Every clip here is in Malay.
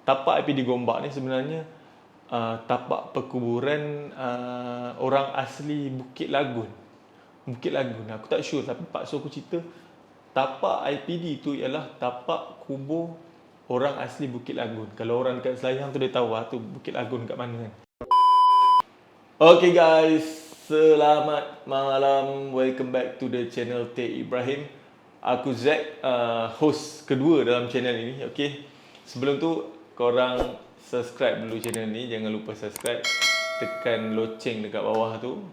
tapak IPD Gombak ni sebenarnya tapak perkuburan orang asli Bukit Lagun. Bukit Lagun. Aku tak sure tapi Pak Su aku cerita tapak IPD tu ialah tapak kubur orang asli Bukit Lagun. Kalau orang dekat Selayang tu dia tahu tu Bukit Lagun kat mana kan. Okay guys, selamat malam. Welcome back to the channel T Ibrahim. Aku Zack, host kedua dalam channel ini. Okay, sebelum tu korang subscribe dulu channel ni. Jangan lupa subscribe, tekan loceng dekat bawah tu,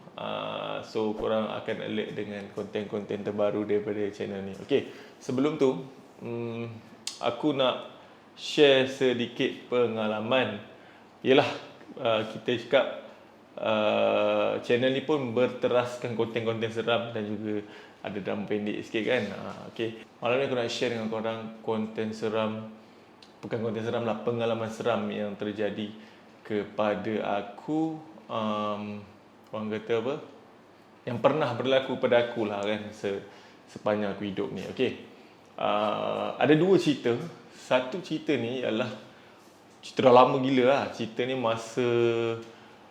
so korang akan alert dengan konten-konten terbaru daripada channel ni. Okay, sebelum tu aku nak share sedikit pengalaman. Yelah, kita cakap channel ni pun berteraskan konten-konten seram dan juga ada drama pendek sikit kan. Okay, malam ni aku nak share dengan korang konten seram. Bukan konten seram lah, pengalaman seram yang terjadi kepada aku, orang kata apa, yang pernah berlaku pada aku lah kan, sepanjang aku hidup ni. Okay, ada dua cerita. Satu cerita ni ialah cerita dah lama gila lah. Cerita ni masa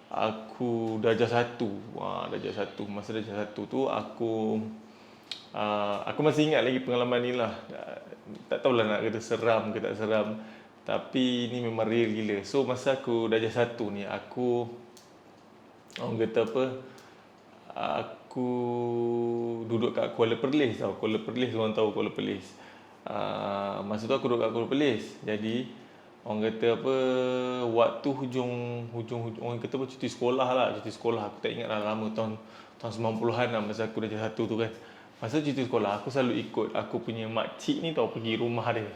aku darjah 1. Darjah 1. Masa darjah 1 tu aku masih ingat lagi pengalaman ni lah. Tak tahulah nak kata seram ke tak seram, tapi ni memang real gila. So masa aku darjah 1 ni, orang kata apa, aku duduk kat Kuala Perlis tau. Kuala Perlis, orang tahu Kuala Perlis. Masa tu aku duduk kat Kuala Perlis. Jadi orang kata apa, waktu hujung orang kata apa, cuti sekolah lah. Cuti sekolah aku tak ingat lah, lama tahun 90-an lah masa aku darjah 1 tu kan. Masa cuti sekolah aku selalu ikut aku punya makcik ni tau, pergi rumah dia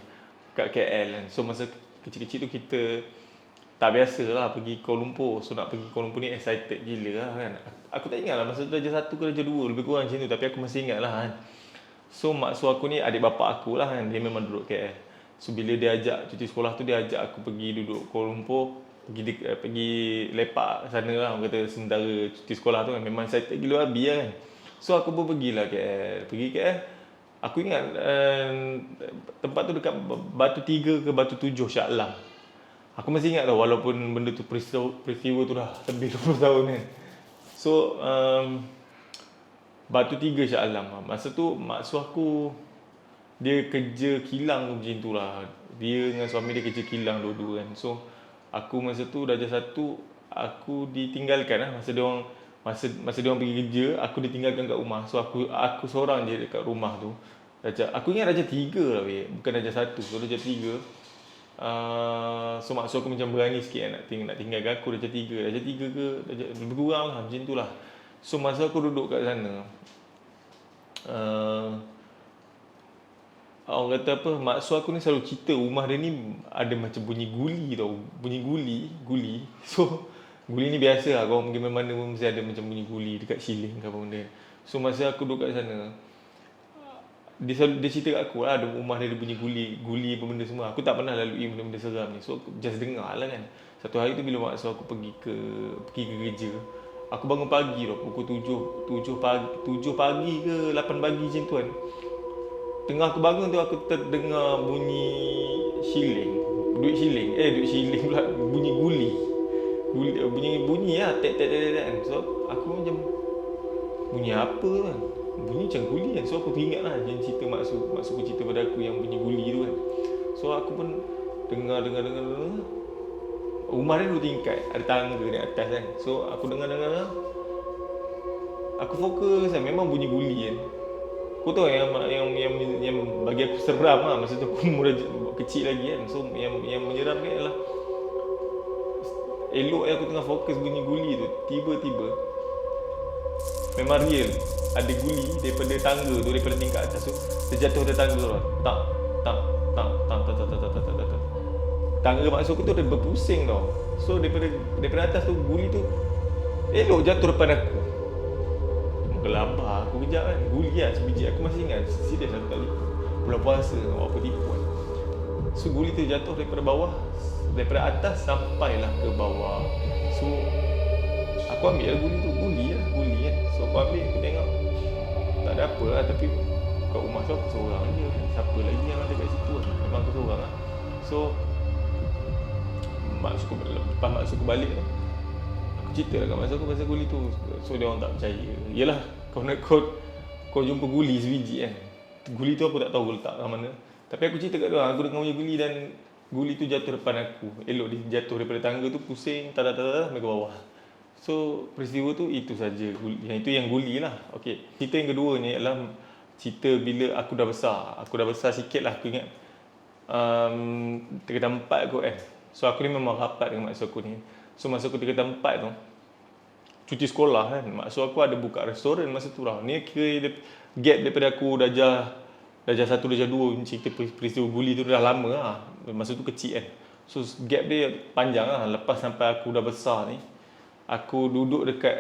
kat KL kan. So masa kecil-kecil tu kita tak biasa lah pergi Kuala Lumpur. So nak pergi Kuala Lumpur ni excited gila lah kan. Aku tak ingat lah masa tu darjah 1 ke darjah 2, lebih kurang macam tu, tapi aku masih ingat lah kan. So mak su aku ni adik bapa aku lah kan, dia memang duduk KL. So bila dia ajak cuti sekolah tu, dia ajak aku pergi duduk Kuala Lumpur, pergi lepak sana lah, orang kata sementara cuti sekolah tu kan. Memang excited gila babi lah kan. So aku pun pergilah KL. Pergi KL, aku ingat tempat tu dekat Batu 3 ke Batu 7 Shah Alam. Aku masih ingat tau, walaupun benda tu peristiwa tu dah lebih 20 tahun kan. So Batu 3 Shah Alam. Masa tu maksud aku, dia kerja kilang macam tu lah. Dia dengan suami dia kerja kilang dua-dua kan. So aku masa tu darjah 1, aku ditinggalkan lah. Masa dia orang pergi kerja, aku ditinggalkan kat rumah. So aku seorang je dekat rumah tu. Aku ingat darjah 3 lah weh, bukan darjah 1. So darjah 3. So maksud aku macam berani sikit nak tinggalkan aku darjah 3. Darjah 3 ke lebih kurang lah macam tu lah. So masa aku duduk kat sana, orang kata apa, maksud aku ni selalu cerita rumah dia ni ada macam bunyi guli tau. Bunyi guli. So guli ni biasa lah, korang pergi mana pun mesti ada macam bunyi guli dekat ceiling ke apa benda. So masa aku duduk kat sana, dia cerita kat aku lah, ada rumah dia ada bunyi guli apa benda semua. Aku tak pernah lalui benda-benda seram ni. So aku just dengar lah kan. Satu hari tu bila maksud aku pergi ke kerja, aku bangun pagi tau, pukul 7 pagi ke 8 pagi macam tu kan. Tengah aku bangun tu, aku terdengar bunyi shilling. Duit shilling pula, bunyi guli. Bunyi lah, tek kan. So aku macam, bunyi apa kan? Bunyi macam guli kan. So aku teringat lah yang cerita maksudku cerita pada aku yang bunyi guli tu kan. So aku pun dengar. Rumah dia 2 tingkat, ada tangga di atas kan. So aku dengar. Aku fokus kan, memang bunyi guli kan. Aku tahu yang bagi aku seram lah. Masa tu aku umur kecil lagi kan. So yang menyeramkan adalah elok aku tengah fokus bunyi guli tu, tiba-tiba memang real ada guli daripada tangga tu, daripada tingkat atas tu terjatuh dari tangga tu. Tak. Tangga maksud aku tu ada berpusing tau. So daripada atas tu guli tu elok jatuh depan aku. Gelabah aku kejap kan. Guli lah sebiji, aku masih ingat. Serius aku tak lupa. Bulan puasa buat apa tipu kan. So guli tu jatuh daripada bawah, daripada atas sampailah ke bawah. So aku ambil lah guli kan. So aku ambil, aku tengok tak ada apa lah. Tapi kat rumah tu aku seorang je kan. Siapa lagi yang ada kat situ kan. Memang aku seorang lah. So mak suku balik tu, aku cerita lah kat mak suku pasal guli tu. So dia orang tak percaya. Yelah, kau jumpa guli sebiji kan. Guli tu aku tak tahu letak kat mana. Tapi aku cerita kat dia orang, aku dengar punya guli dan guli tu jatuh depan aku. Elok dia jatuh daripada tangga tu, pusing, tak sampai ke bawah. So peristiwa tu itu saja. Yang itu yang guli lah. Okey. Cerita yang kedua ni adalah cerita bila aku dah besar. Aku dah besar sikit lah, aku ingat. Tingkatan 4 kot kan. So aku ni memang rapat dengan mak aku ni. So masa aku tingkatan 4 tu, cuti sekolah kan, mak aku ada buka restoran masa tu lah. Ni kira gap daripada aku darjah 1, darjah 2 cerita peristiwa guli tu dah lama lah. Masa tu kecil kan. So gap dia panjang lah. Lepas sampai aku dah besar ni, aku duduk dekat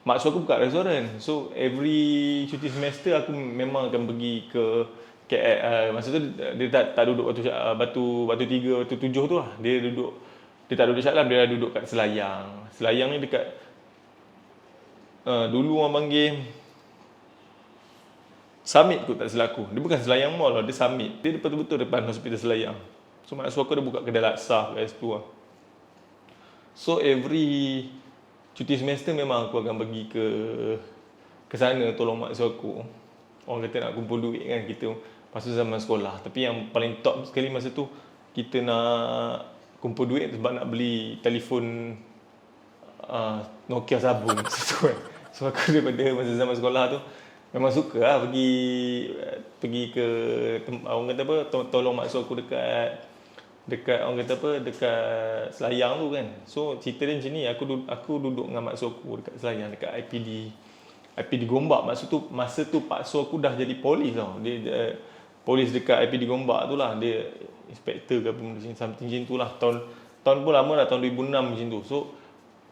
mak aku buka restoran. So every cuti semester aku memang akan pergi ke KL. Masa tu dia tak duduk batu 3, batu 7 tu lah. Dia tak duduk Shah Alam, dia duduk kat Selayang. Selayang ni dekat dulu orang panggil Summit kot tak silap aku. Dia bukan Selayang Mall lah, dia Summit. Dia betul-betul depan hospital Selayang. So mak aku ada buka kedai laksa kat situ lah. So every cuti semester memang aku akan pergi ke sana tolong mak aku. Orang kata nak kumpul duit kan kita masa zaman sekolah. Tapi yang paling top sekali masa tu, kita nak kumpul duit sebab nak beli telefon Nokia sabun. So aku daripada masa zaman sekolah tu memang suka lah pergi ke orang kata apa, tolong mak aku dekat orang kata apa, dekat Selayang tu kan. So cerita dia macam ni, aku duduk dengan mak aku dekat Selayang, dekat IPD Gombak. Masa tu pak so aku dah jadi polis tau. Dia polis dekat IPD Gombak tu lah. Dia inspektor ke apa something macam tu lah. Tahun pun lama dah, tahun 2006 macam tu. So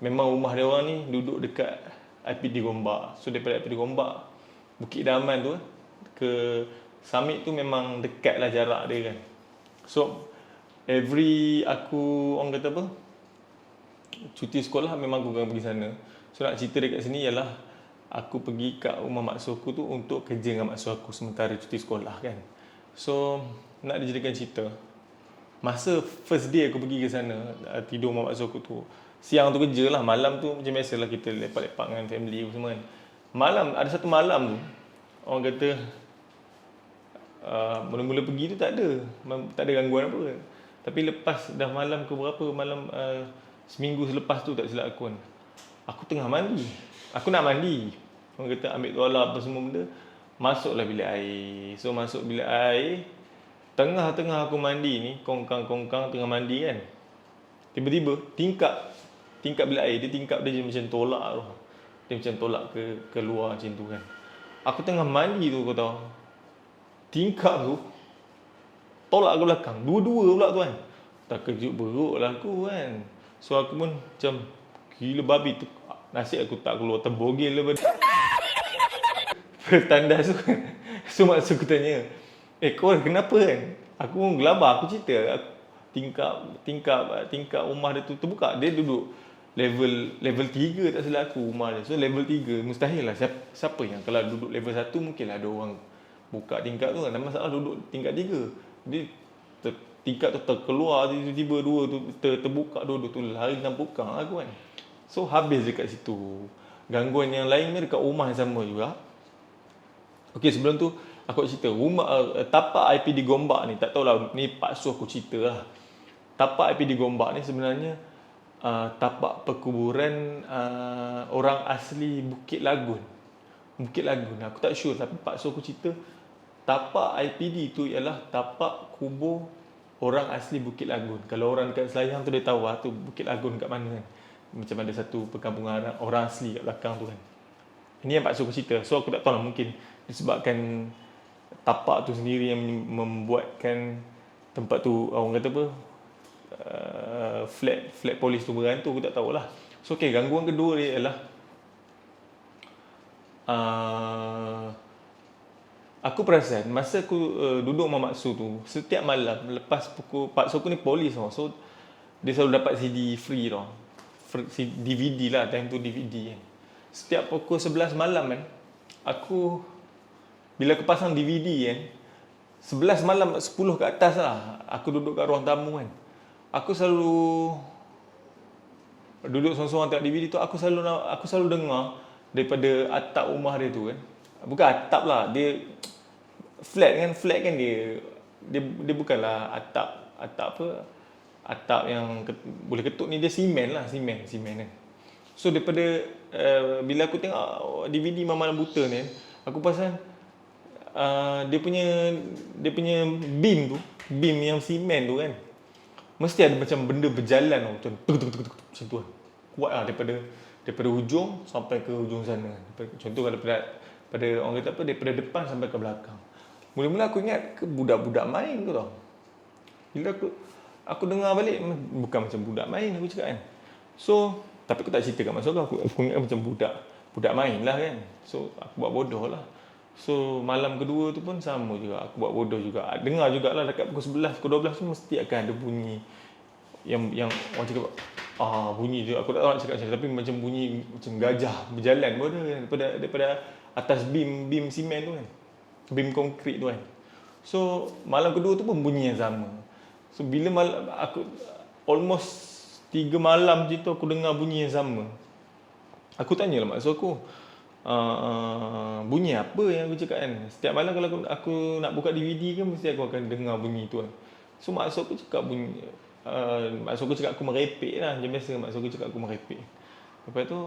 memang rumah dia orang ni duduk dekat IPD Gombak. So daripada IPD Gombak, Bukit Daman tu ke Summit tu memang dekat lah jarak dia kan. So every aku orang kata apa, cuti sekolah memang aku akan pergi sana. So nak cerita dekat sini ialah aku pergi kat rumah mak aku tu untuk kerja dengan mak aku sementara cuti sekolah kan. So nak dijadikan cerita, masa first day aku pergi ke sana, tidur rumah mak aku tu, siang tu kerja lah, malam tu macam biasalah kita lepak-lepak dengan family semua kan. Ada satu malam tu, orang kata mula-mula pergi tu tak ada gangguan apa. Tapi lepas dah malam ke berapa, seminggu selepas tu tak silap aku kan, aku tengah mandi. Aku nak mandi, orang kata ambil tuala apa semua benda, masuklah bilik air. So masuk bilik air, tengah-tengah aku mandi ni, kongkang tengah mandi kan, tiba-tiba tingkap bilik air, dia macam tolak tu. Dia macam tolak ke luar macam tu kan. Aku tengah mandi tu, kau tahu, tingkap tu tolak ke belakang, dua-dua pula tu kan. Terkejut beruk lah aku kan. So aku pun macam gila babi tu, nasib aku tak keluar terbogel daripada tandas tu kan. So mak aku tanya, kau kenapa kan? Aku pun gelabah, aku cerita tingkap rumah dia tu terbuka. Dia duduk level 3 tak silap aku rumah dia. So level 3 mustahil lah, siapa yang kalau duduk level 1 mungkinlah ada orang buka tingkap tu kan. Tak masalah duduk tingkat 3. Dia tingkap tu terkeluar, tiba-tiba dua tu terbuka, dua tu lari dan buka aku kan. So habis dekat situ. Gangguan yang lain ni dekat rumah yang sama juga. Okey, sebelum tu aku cerita rumah tapak IPD Gombak ni, tak tahulah ni pak su aku cerita lah. Tapak IPD Gombak ni sebenarnya tapak perkuburan orang asli Bukit Lagun. Aku tak sure, tapi pak su aku cerita tapak IPD tu ialah tapak kubur orang asli Bukit Lagun. Kalau orang dekat Selayang tu dia tahu tu Bukit Lagun kat mana kan. Macam ada satu perkampungan orang asli kat belakang tu kan. Ini yang pak su aku cerita. So aku tak tahu lah, mungkin disebabkan tapak tu sendiri yang membuatkan tempat tu orang kata apa, flat polis tu berantu, aku tak tahulah. So okey, gangguan kedua dia ialah aku perasan masa aku duduk dengan mak su tu, setiap malam lepas pukul, pak su aku ni polis tau. So dia selalu dapat CD free tau. DVD lah, time tu DVD kan. Setiap pukul 11 malam kan, aku bila aku pasang DVD kan, 11 malam 10 ke atas lah, aku duduk kat ruang tamu kan. aku selalu duduk seorang-seorang tengok DVD tu, aku selalu dengar daripada atap rumah dia tu kan. Bukan atap lah, dia flat kan dia bukanlah atap apa, atap yang boleh ketuk ni, dia simen kan. So daripada bila aku tengok DVD Mamalam Buta ni, aku perasan dia punya beam yang simen tu kan, mesti ada macam benda berjalan macam macam tu kan. Kuat lah daripada hujung sampai ke hujung sana. Contoh kalau pada orang kata apa, daripada depan sampai ke belakang. Mula-mula aku ingat ke budak-budak main tu tau. Bila aku dengar balik, bukan macam budak main aku cakap kan. So, tapi aku tak cerita kat mak aku ingat macam budak main lah kan. So, aku buat bodoh lah. So, malam kedua tu pun sama juga, aku buat bodoh juga. Dengar jugalah dekat pukul 11, pukul 12 tu mesti akan ada bunyi yang orang cakap bunyi tu, aku tak tahu nak cakap macam mana, tapi macam bunyi macam gajah berjalan pun ada daripada atas beam simen tu kan, beam konkrit tu kan. So malam kedua tu pun bunyi yang sama. So bila aku almost 3 malam je tu aku dengar bunyi yang sama. Aku tanyalah maksud aku, bunyi apa yang aku cakap kan. Setiap malam kalau aku nak buka DVD kan, mesti aku akan dengar bunyi tu kan. So maksud aku cakap bunyi, maksud aku cakap aku merepek lah. Macam biasa maksud aku cakap aku merepek. Lepas tu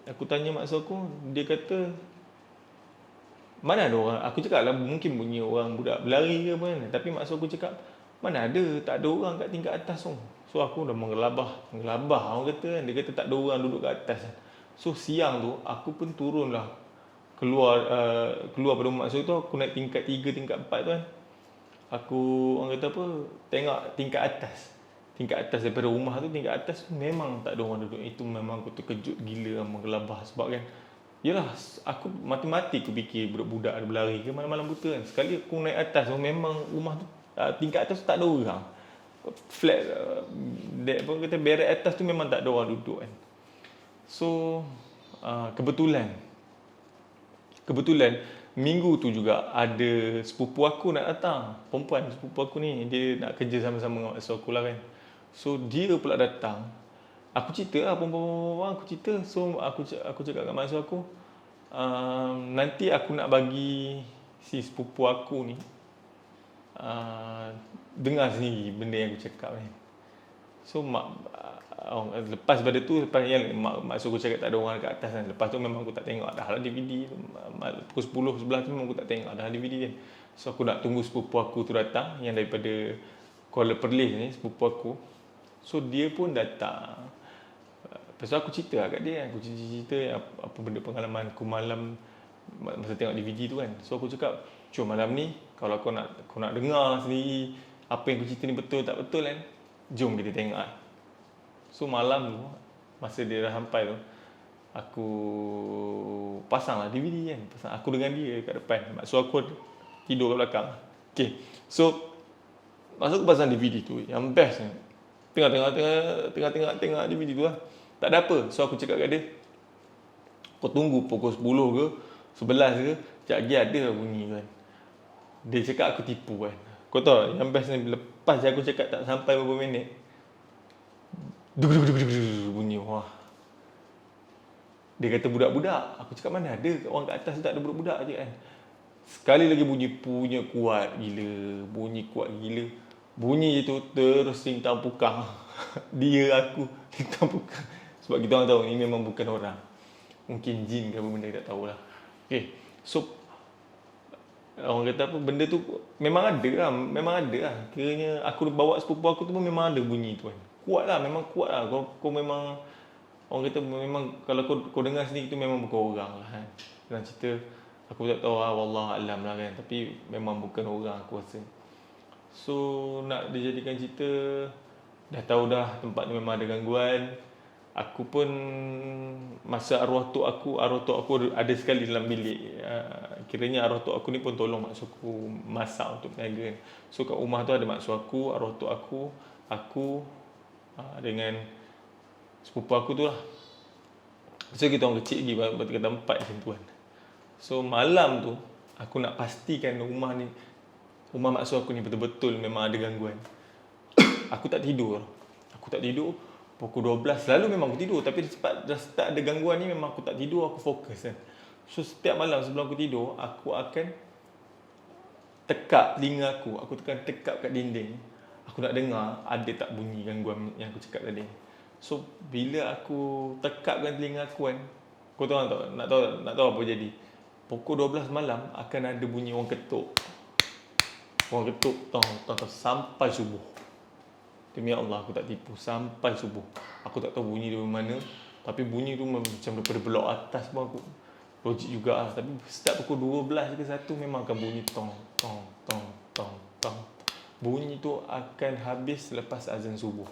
aku tanya maksud aku, dia kata mana ada orang. Aku cakap lah mungkin bunyi orang budak berlari ke apa kan. Tapi maksud aku cakap mana ada, tak ada orang kat tingkat atas tu. So aku dah mengelabah orang kata kan. Dia kata tak ada orang duduk kat atas kan. So siang tu aku pun turun lah, keluar pada rumah. Maksud tu aku naik tingkat 3, tingkat 4 tu kan. Aku orang kata apa, tengok tingkat atas daripada rumah tu, tingkat atas tu memang tak ada orang duduk. Itu memang aku terkejut gila, mengelabah. Sebab kan, yelah, aku mati-mati aku fikir budak-budak ada berlari ke malam-malam buta kan. Sekali aku naik atas tu, memang rumah tu tingkat atas tu tak ada orang. Flat apa kata, beret atas tu memang tak ada orang duduk kan. So kebetulan minggu tu juga ada sepupu aku nak datang. Perempuan sepupu aku ni, dia nak kerja sama-sama dengan mak aku lah kan. So dia pula datang. Aku cerita lah, perempuan aku cerita. So aku cakap kat mak aku, nanti aku nak bagi si sepupu aku ni dengar sendiri benda yang aku cakap kan. So lepas pada tu, lepas yang mak suruh aku cakap tak ada orang kat atas kan. Lepas tu memang aku tak tengok dah lah DVD tu. Pukul 10, 11 tu memang aku tak tengok dah DVD kan. So aku nak tunggu sepupu aku tu datang, yang daripada Kuala Perlis ni, sepupu aku. So dia pun datang. Lepas tu aku cerita lah kat dia kan. Aku cerita apa benda pengalaman aku malam masa tengok DVD tu kan. So aku cakap, cuma malam ni kalau kau nak dengar sendiri apa yang aku cerita ni betul tak betul kan, jom kita tengok kan. So malam tu, masa dia dah sampai tu, aku pasang lah DVD kan. Aku dengan dia kat depan. Maksud aku tidur kat belakang. Okay. So masa aku pasang DVD tu, yang best ni, tengah DVD tu lah, tak ada apa. So aku cakap kat dia, kau tunggu pukul 10 ke 11 ke, sekejap lagi ada bunyi kan. Dia cakap aku tipu kan. Kau tahu yang best ni, lepas aku cakap tak sampai beberapa minit, bunyi. Wah. Dia kata budak-budak. Aku cakap mana ada orang kat atas tak ada budak-budak je kan. Sekali lagi bunyi punya kuat gila. Bunyi je tu terus sintang pukang. Dia aku sintang pukang. Sebab kita orang tahu ni memang bukan orang. Mungkin jin ke apa benda, tak tahulah. Okay. So orang kata apa, benda tu memang ada lah. Kiranya aku bawa sepupu aku tu pun memang ada bunyi tu kan. Kuat lah. Kau memang, orang kata memang kalau kau dengar sendiri tu memang bukan orang lah kan. Dalam cerita aku tak tahu lah, wallahualam lah kan. Tapi memang bukan orang aku rasa. So nak dijadikan cerita, dah tahu dah tempat ni memang ada gangguan. Aku pun masa arwah tok aku ada sekali dalam bilik. Kiranya arwah tok aku ni pun tolong mak aku masak untuk peniaga. So kat rumah tu ada mak aku, arwah tok aku dengan sepupu aku tu lah. So kita orang kecil lagi, berkata 4 macam tu kan. So malam tu aku nak pastikan rumah mak aku ni betul-betul memang ada gangguan. aku tak tidur. Pukul 12 selalu memang aku tidur, tapi sebab dah start ada gangguan ni memang aku tak tidur, aku fokus kan. So setiap malam sebelum aku tidur, aku akan tekap telinga aku tekap kat dinding. Aku nak dengar ada tak bunyi gangguan yang aku cakap tadi. So bila aku tekapkan telinga aku kan, kau tahu tak, nak tahu apa jadi? Pukul 12 malam akan ada bunyi orang ketuk. Orang ketuk tong sampai subuh. Demi Allah aku tak tipu, sampai subuh. Aku tak tahu bunyi dari mana, tapi bunyi tu macam daripada blok atas pun aku logik juga lah. Tapi setiap pukul 12 ke 1 memang akan bunyi tong. Bunyi tu akan habis lepas azan subuh.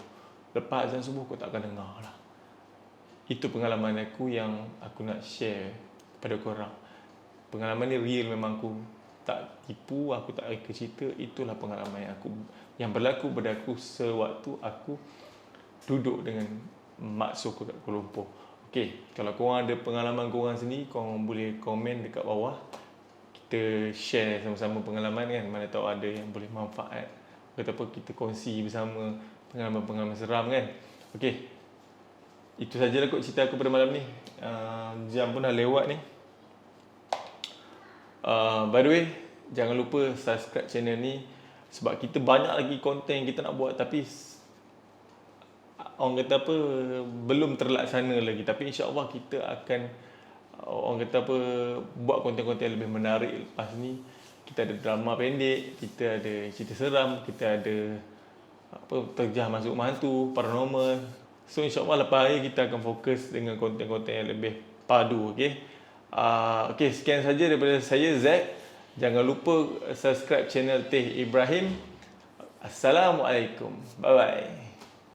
Lepas azan subuh aku tak akan dengar lah. Itu pengalaman aku yang aku nak share pada korang. Pengalaman ni real, memang aku tak tipu, aku tak reka cerita. Itulah pengalaman yang berlaku pada aku sewaktu aku duduk dengan mak su aku kat Kuala Lumpur. Okey, kalau korang ada pengalaman korang sendiri, korang boleh komen dekat bawah. Kita share sama-sama pengalaman kan, mana tahu ada yang boleh manfaat. Ataupun kita kongsi bersama pengalaman-pengalaman seram kan. Okey, itu sajalah kot cerita aku pada malam ni. Jam pun dah lewat ni. By the way, jangan lupa subscribe channel ni, sebab kita banyak lagi konten yang kita nak buat, tapi orang kata apa, belum terlaksana lagi. Tapi insya-Allah kita akan orang kata apa, buat konten-konten yang lebih menarik lepas ni. Kita ada drama pendek, kita ada cerita seram, kita ada apa, terjah masuk hantu, paranormal. So insya-Allah lepas hari kita akan fokus dengan konten-konten yang lebih padu. Okey, sekian saja daripada saya, Zack. Jangan lupa subscribe channel Teh Ibrahim. Assalamualaikum. Bye bye.